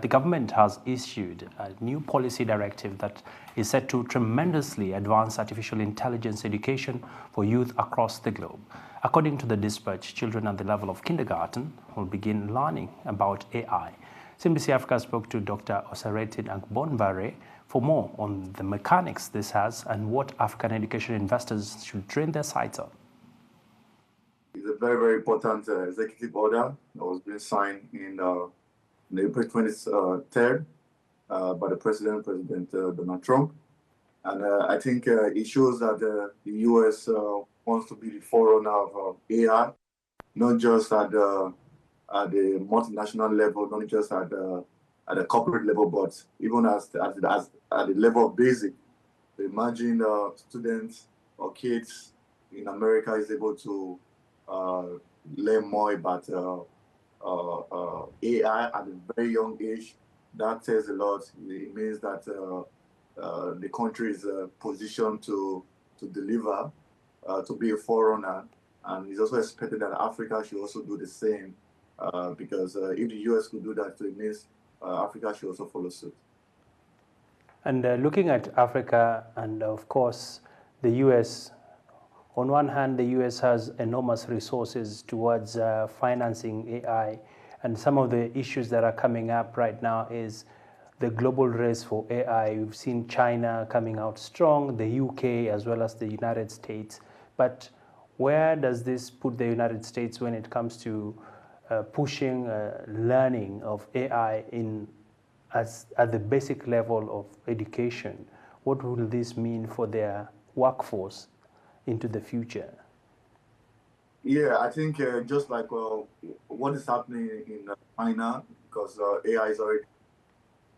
The government has issued a new policy directive that is set to tremendously advance artificial intelligence education for youth across the globe. According to the dispatch, children at the level of kindergarten will begin learning about AI. CNBC Africa spoke to Dr. Osaretin Agbonbare for more on the mechanics this has and what African education investors should train their sights on. It's a very, very important executive order that was being signed in April 23rd by the President Donald Trump. And I think it shows that the U.S. wants to be the forerunner of AI, not just at the multinational level, not just at the corporate level, but even at the level of basic. So imagine students or kids in America is able to learn more about AI at a very young age. That says a lot. It means that the country is positioned to deliver, to be a forerunner, and it's also expected that Africa should also do the same. Because if the U.S. could do that, so it means Africa should also follow suit. And looking at Africa and, of course, the U.S., on one hand, the U.S. has enormous resources towards financing AI, and some of the issues that are coming up right now is the global race for AI. We've seen China coming out strong, the UK, as well as the United States. But where does this put the United States when it comes to pushing learning of AI at the basic level of education? What will this mean for their workforce into the future? Yeah, I think just like what is happening in China, because AI is already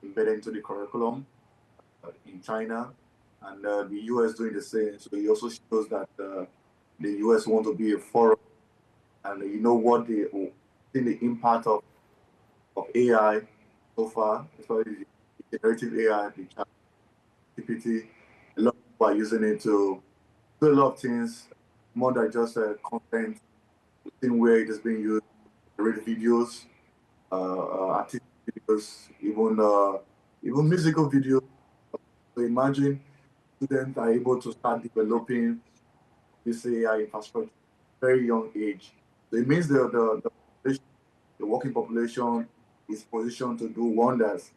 embedded into the curriculum in China, and the US doing the same. So it also shows that the US want to be a forum, and you know what the impact of AI so far, especially the generative AI, the chat GPT. A lot of people are using it to do a lot of things, more than just content. In where it is being used, read videos, artistic videos, even musical videos. So imagine students are able to start developing this AI infrastructure at a very young age. So it means the working population is positioned to do wonders,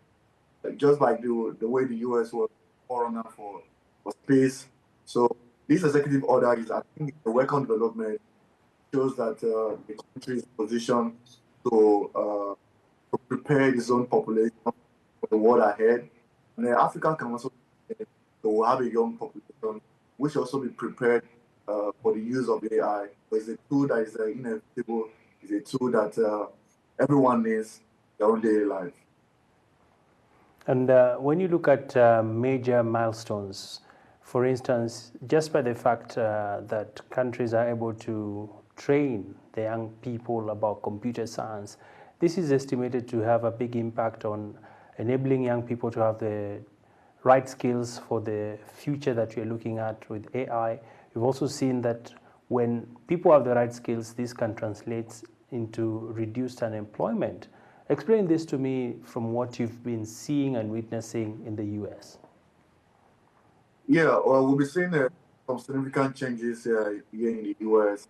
just like the way the US was forerunner for space. So this executive order is, I think, a welcome development. Shows that the country is positioned to prepare its own population for the world ahead. And Africa can also have a young population, which also be prepared for the use of AI. But it's a tool that is inevitable. It's a tool that everyone needs their own daily life. And when you look at major milestones, for instance, just by the fact that countries are able to train the young people about computer science, this is estimated to have a big impact on enabling young people to have the right skills for the future that we're looking at with AI. We've also seen that when people have the right skills, this can translate into reduced unemployment. Explain this to me from what you've been seeing and witnessing in the US. Yeah, well, we'll be seeing some significant changes here in the US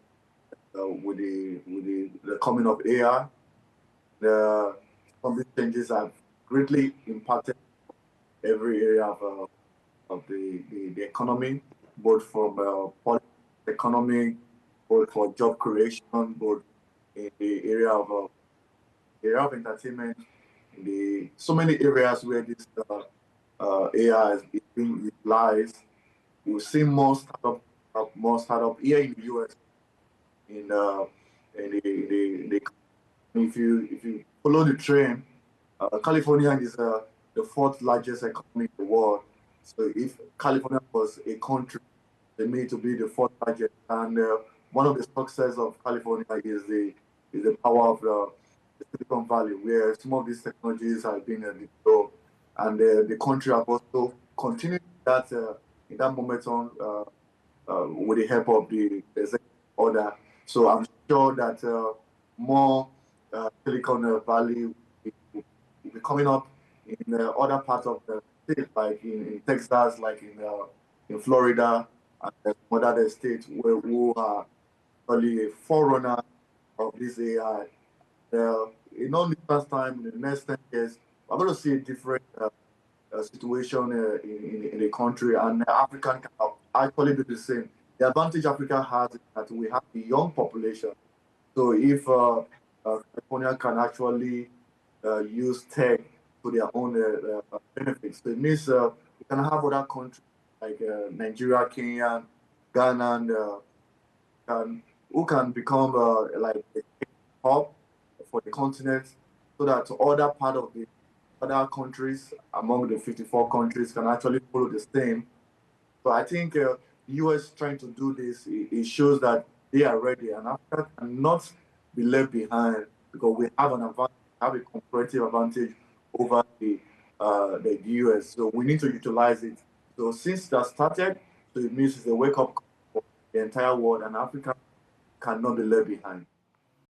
with the coming of AI. Some of these changes have greatly impacted every area of the economy, both from policy, economy, both for job creation, both in the area of entertainment, so many areas where this AI is being utilized. We've seen more startup here in the US. If you follow the trend, California is the fourth largest economy in the world. So if California was a country, they made to be the fourth largest. And one of the success of California is the power of the Silicon Valley, where some of these technologies have been developed, and the country have also continued that in that momentum with the help of the executive order. So I'm sure that more Silicon Valley be coming up in other parts of the state, like in Texas, like in Florida, and some other states who are really a forerunner of this AI. In only first time in the next 10 years, we're going to see a different situation in the country, and African can actually do the same. The advantage Africa has is that we have a young population. So if California can actually use tech to their own benefits, so it means we can have other countries like Nigeria, Kenya, Ghana, and who can become like a hub for the continent, so that other part of the other countries among the 54 countries can actually follow the same. So I think US trying to do this, it shows that they are ready, and Africa cannot be left behind, because we have an advantage, have a comparative advantage over the US. So we need to utilize it. So since that started, so it means it's a wake up call for the entire world, and Africa cannot be left behind.